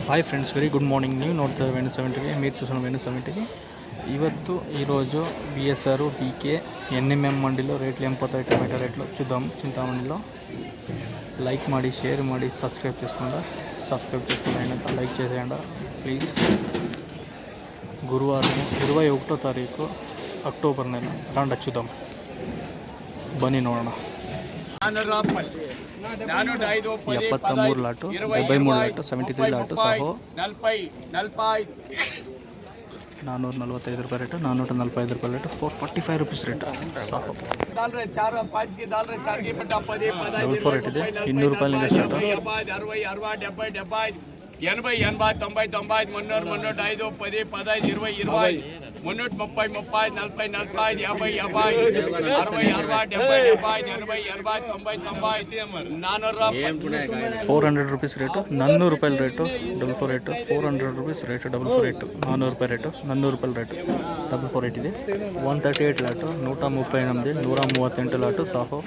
Hi friends, very good morning. ನೀವು ನೋಡ್ತಾ venue 70ಗೆ మీరు చూసిన ವೆನು 70ಗೆ ಇವತ್ತು ఈరోజు బిఎస్ఆర్ పీకే ఎన్ఎంఎం మండీలో రేట్లు ఏం పోతాయి, టమాటా రేట్లు చూద్దాం. చింతామణిలో లైక్ ಮಾಡಿ షేర్ ಮಾಡಿ సబ్స్క్రైబ్ చేసుకోండి. అయినంత లైక్ చేసేయండి ప్లీజ్. గురువారం 21వ తారీఖు అక్టోబర్ నెల రండి చూద్దాం, బన్నీ ನೋಡೋಣ. 73 లాటు, 73 లాటు, 73 లాటు సాహో 445 రూపాయలు రేటు, 445 రూపాయలు rate, 445 rupees rate Saaho. 4 rate ಇದೆ, 200 రూపాయలు ఇంకా స్టార్ట్. 80 80 90 90 300 305 10 15 20 20 330 30 40 40 50 50 60 400 రూపీస్ రేటు, 400 రూపాయల rate, 44 rate, 400 rupees rate, 44 rate, 400 రూపాయల రేటు, 400 రూపాయల రేటు, 44 ಇದೆ. 138 లాటు, 138, 138 లాటు ಸಾಹೋ.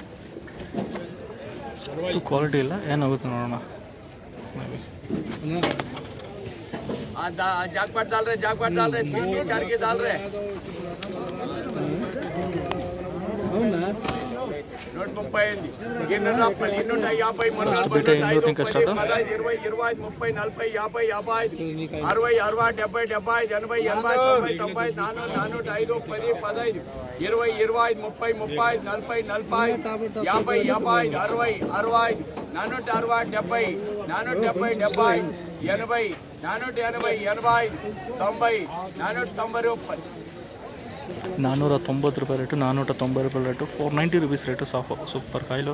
ಕ್ವಾಲಿಟಿ ಇಲ್ಲ, ಏನಾಗುತ್ತೆ ನೋಡೋಣ. जागपट डाल रहे 3 4 के डाल रहे नोट 30 250 250 300 5 10 15 20 20 30 40 50 50 60 60 70 70 80 80 90 90 400 5 10 15 20 20 30 30 40 40 50 50 60 60 460 70 470 70 80 480 80 90 490 రూపాయలు, 490 రూపాయల రేటు, 490 రూపాయల rate, 490 rupees rate Saaho. Super కాయలు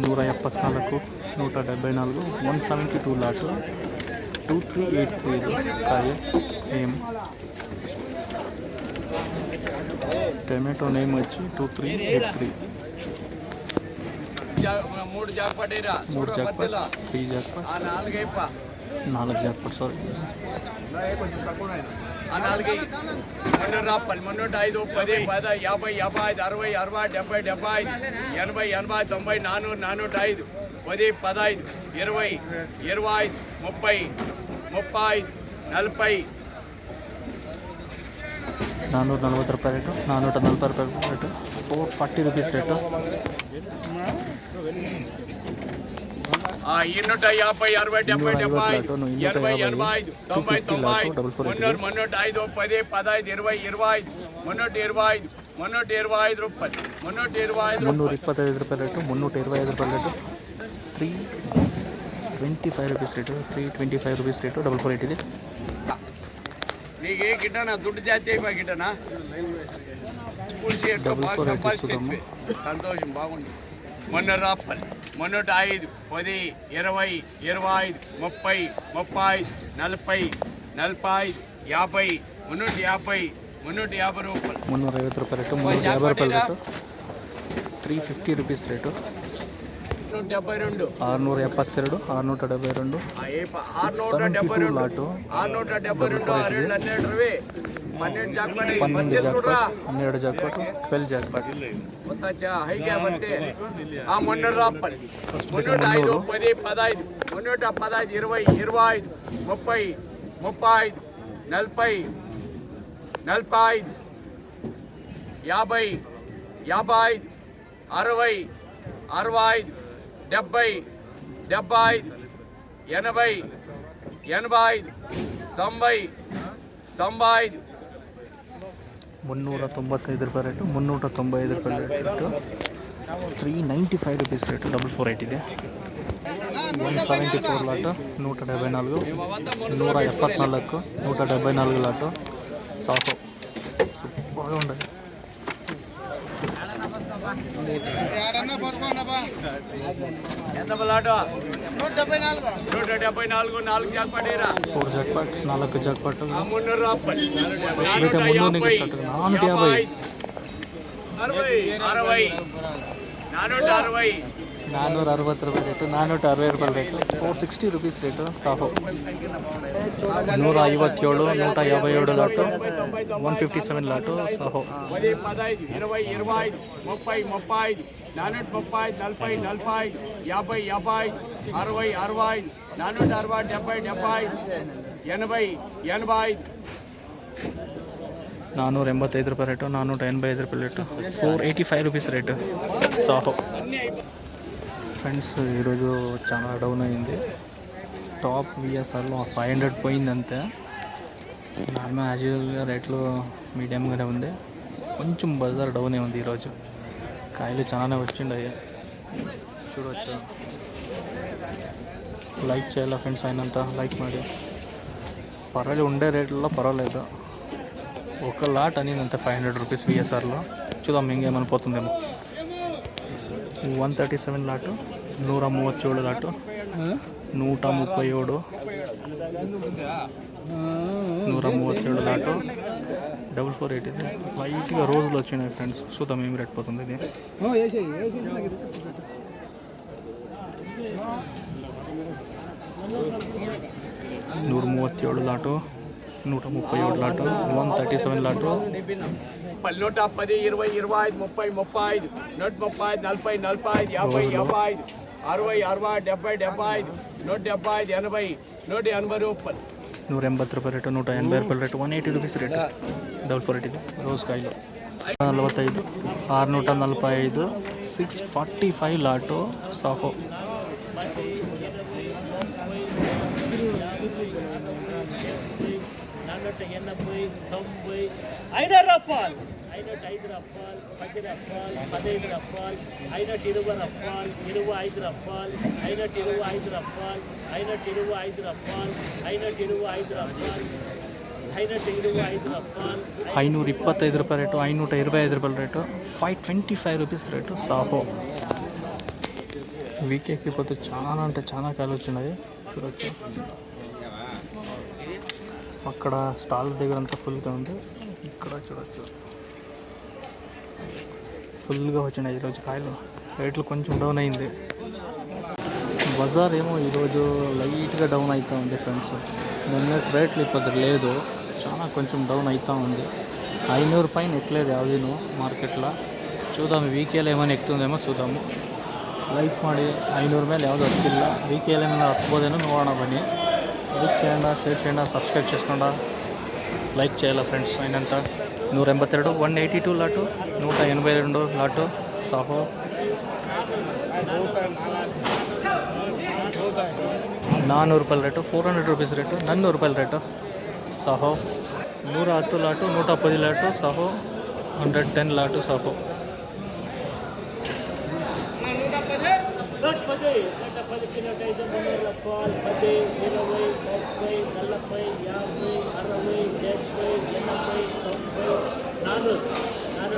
174, 174, 172 లాటు, 2383 కాయ నేమ్. టమాటో నేమ్ వచ్చి 2383. 3 jackpot 3 jackpot, 3 jackpot, 4 jackpot sorry. 4 305 305 10 10 50 50 60 60 70 70 80 80 90 400 405 10 15 20 20 30 30 40 440 రూపాయల రేటు, 440 రూపాయల రేటు, 440 రూపీస్ రేటు. 250 60 70 70 80 85 90 90 300 305 10 15 20 20 325 325 రూపాయలు, 325 రూపాయల రేటు, 325 రూపాయల rate, 325 rupees rate, 325 rupees rate, 44 ఇది. నీకే గిట్టనా దుడ్డు జాతి గిట్టనా సంతోషం బాగుంది. 300 రూపాయలు, 305 10 20 25 30 30 40 40 50 350 350 రూపాయలు, 350 రూపాయల రేటు, 350 రూపాయల rate, 350 rupees rate, 672 672 672 672 lot, 672 12 jackpot 12 jackpot, 12 jackpot. 300 రూపాయలు, 305 10 15 315 20 25 30 35 40 45 50 55 60 65 70 75 80 85 90 95 395 రూపాయల రేటు, 395 రూపాయల రేటు, 395 రూపీస్ రేటు, 448 ಇದೆ. 174 లాటు, 174, 174, 174 లాటు సాహో. సూపర్గా ఉండాలి. ఎంత బలాటో 174 4 జాక్పాట్ 4 జాక్పాట్, 4 జాక్పాట్, 300 రూపాయలు, 450 460 రూపాయల రేటు, 460 రూపాయల rate, 460 rupees rate Saaho. 157 157 lot, 157 lot Saaho. 10 15 20 25 30 35 430 40 45 50 50 60 60 460 70 80 485 ರೂಪಾಯಿ ರೇಟು, 485 ರೂಪಾಯಿ rate, 485 rupees rate Saaho. Friends ఈరోజు చాలా డౌన్ అయింది. టాప్ విఎస్ఆర్లో 500 పోయిందంతే. నార్మల్ యాజ్ యూజువల్గా రేట్లు మీడియంగానే ఉంది. కొంచెం బజార్ డౌనే ఉంది ఈరోజు. కాయలు చాలానే వచ్చిండయి చూడవచ్చు. లైక్ చేయాలా ఫ్రెండ్స్, అయినంత లైక్ ಮಾಡಿ. పర్వాలేదు, ఉండే రేట్లలో పర్వాలేదు. ఒక లాట్ అనిందంతే 500 రూపీస్ విఎస్ఆర్లో. చూద్దాం ఇంకేమైనా పోతుందేమో. 137 లాటు, 137 లాటు, 137, 137 లాటు, 448 ఇది. లైట్గా రోజులు వచ్చినాయి ఫ్రెండ్స్. చూద్దాం ఏమి రేట్ పోతుంది ఇది. 137 లాటు, 137 లాటు, 137 లాటు. 110 20 25 30 35 135 40 45 50 55 60 60 70 75 175 80 180 రూపాయలు. 180 రూపాయలు రేటు, 180 రూపాయల రేటు, 180 రూపీస్ రేటు. 448 రోజు కాయలు 45, 645, 645 లాటు సాహో. రూపాయలు 505 రూపాయలు 10 రూపాయలు 15 రూపాయలు 520 రూపాయలు 25 రూపాయలు 525 రూపాయలు 525 రూపాయలు 525 రూపాయలు 525 రూపాయలు 525 రూపాయల రేటు, 525 రూపాయల రేటు, 525 రూపీస్ రేటు సాహో. వీకేకి పోతే చాలా అంటే చాలా కాయలు వచ్చినాయి చూడవచ్చు. అక్కడ స్టాల్ దగ్గర అంతా ఫుల్గా ఉంది. ఇక్కడ చూడవచ్చు ఫుల్గా వచ్చినాయి ఈరోజు కాయలు. రేట్లు కొంచెం డౌన్ అయింది. బజార్ ఏమో ఈరోజు లైట్గా డౌన్ అవుతూ ఉంది ఫ్రెండ్స్. నిన్న రేట్లు ఇప్పుడు లేదు, చాలా కొంచెం డౌన్ అవుతూ ఉంది. 500 పైన ఎక్కలేదు యావీను మార్కెట్లో. చూద్దాం వీకేలో ఏమైనా ఎక్కుతుందేమో చూద్దాము. ಲೈಕ್ ಮಾಡಿ 500 ಮೇಲೆ ಯಾವುದೂ ಹತ್ತಿಲ್ಲ. ವೀಕೆಯಲ್ಲಿ ಏమైనా ಹತ್ಬೋದೇನೋ ನೋಡೋಣ ಬನ್ನಿ. ಲೈಕ್ చేయండి, షేర్ చేయండి, సబ్స్క్రైబ్ చేసుకోండి. లైక్ చేయాలా ఫ్రెండ్స్. అయినంత 182, 182 లాటు, 182 లాటు సాహో. 400 రూపాయల రేటు, 400 రూపీస్ రేటు, 400 రూపాయల rate Saaho. 110 lot, 110 lot Saaho, 110 lot Saaho. 10 105 300 రూపాయలు 10 20 30 40 50 60 70 80 90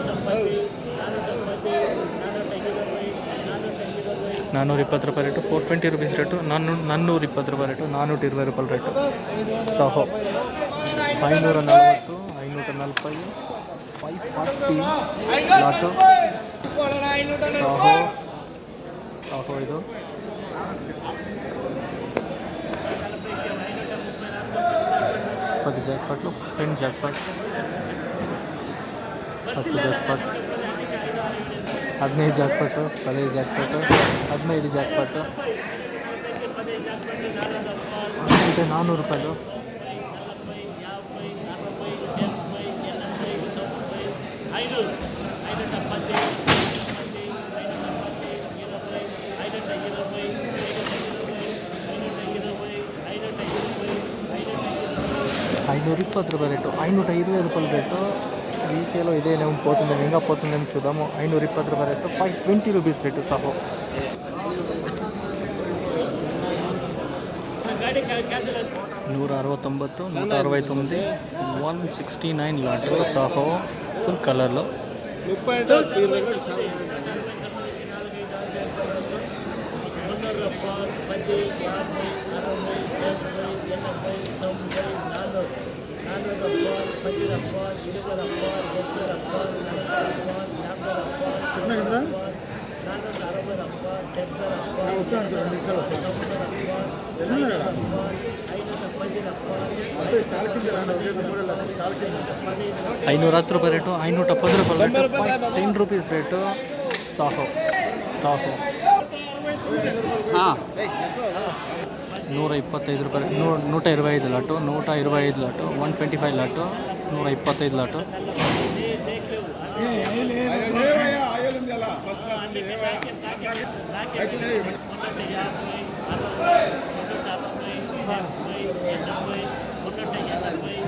470 420 రూపాయల రేటు, 420 రూపీస్ రేటు, 420 రూపాయల రేటు, 420 రూపాయల రేటు సాహో. 540, 540, 540 లాటు సాహో. సాహో ಇದು 10 జాక్పాట్లు, 10 jackpot, 10 jackpot, 15 jackpot, 15 jackpot, 15 jackpot. అంటే 400 రూపాయలు. 520 రూపాయల రేటు, 520 రూపాయల రేటు. వీకేలో ఇదే నేమో పోతుందేమో, ఇంకా పోతుందేమో చూద్దాము. 520 రూపాయల రేటు, 520 రూపీస్ రేటు సాహో. 169, 169, 169 లాటు సాహో. ఫుల్ కలర్లో 510 రూపాయల రేటు, 510 రూపాయల రేటు, 10 రూపీస్ రేటు సాహో. సాహో 125 ರೂಪಾಯಿ 125 lot 125 lot 125 lot 125 lot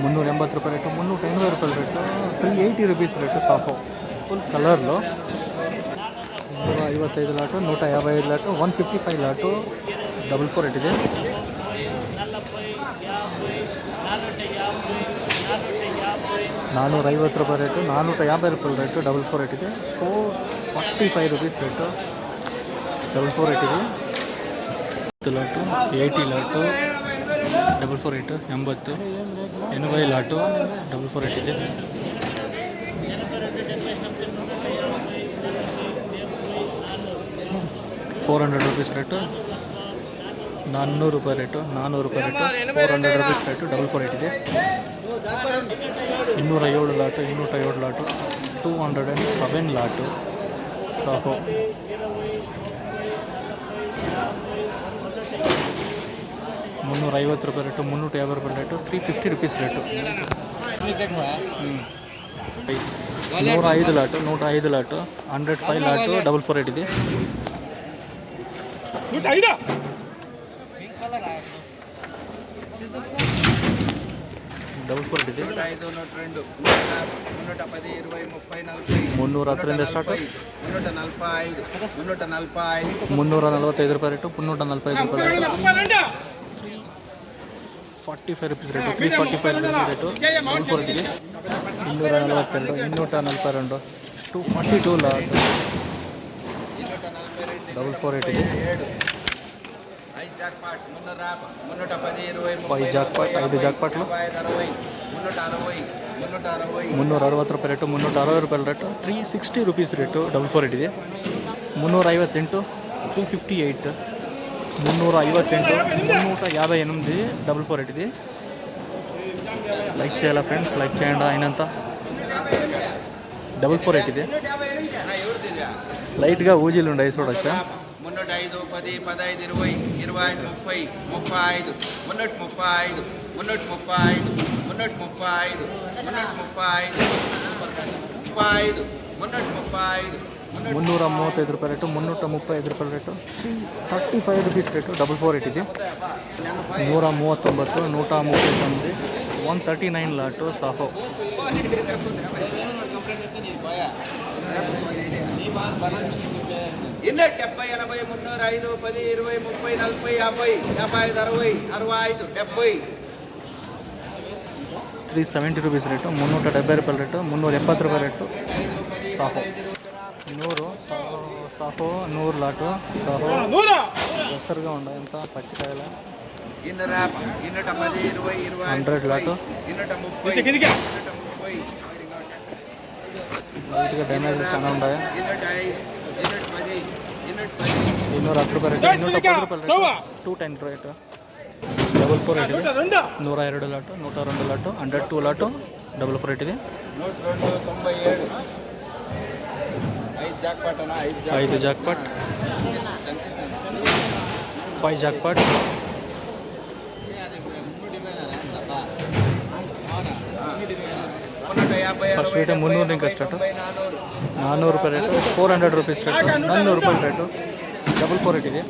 ₹380 rate ₹380 rate 380 rate ಸಾಫು ಫುಲ್ ಕಲರ್ಲು 155 ಲಾಟು 155 ಲಾಟು 155 ಲಾಟು 44 ಇದೆ ₹450 ರೇಟು ₹450 ರೇಟು 44 ಇದೆ 445 ರುಪೀಸ್ ರೇಟು 44 ಇದೆ ಲಾಟು 80 ಲಾಟು 448 80 80 ಲಾಟು 448 ಇದೆ ₹400 ರೇಟು ₹400 ರೇಟು ₹400 ರೇಟು 448 ಇದೆ 207 lot 207 lot Saaho ₹350 rate ₹350 rate 350 rupees rate 105 lot 105 lot 105 lot 448 ಇದೆ 448 ಇದೆ 310 start ₹345 rate ₹345 rate 45 rupees rate 345 rupees rate 448 ಇದೆ 242 242 ಲಾಟ್ 448 ಇದೆ 5 jackpot 5 ಜಾಕ್ಪಾಟ್ಲು ₹360 rate ₹360 rate 360 rupees rate 448 ಇದೆ 358 358 358 448 ಇದೆ లైక్ చేయాలా ఫ్రెండ్స్ లైక్ చేయండి అయినంత 448 ಇದೆ లైట్గా ఊజీలు ఉన్నాయి చూడొచ్చా 305 10 15 20 25 30 35 335 335 ₹335 ರೇಟು ₹335 ರೇಟು 35 ರುಪೀಸ್ ರೇಟು 448 ಇದೆ 139 139 139 ಲಾಟು ಸಾಹೋ ಇನ್ನು 70 80 305 10 20 30 40 50 55 60 65 70 370 ರುಪೀಸ್ ರೇಟು ₹370 ರೇಟು ₹370 ರೇಟು ಸಾಹೋ 100 సాహో 100 లాటు సాహో దసరుగా ఉండ ఎంత పచ్చికాయల 100 లాటు లైట్గా డ్యామేజ్ చాలా ఉన్నాయి 210 rate 210 rate 210 rate 448 102 lot 102 lot 102 lot 448 ಇದೆ 5 ಜಾಕ್ಪಾಟ್ 5 ಜಾಕ್ಪಾಟ್ ಫಸ್ಟ್ ವೀಟೆ 300 ಇಂಕ ಸ್ಟಾರ್ಟು ₹400 ರೇಟು ₹400 ರೇಟು ₹400 ರೇಟು 448 ಇದೆ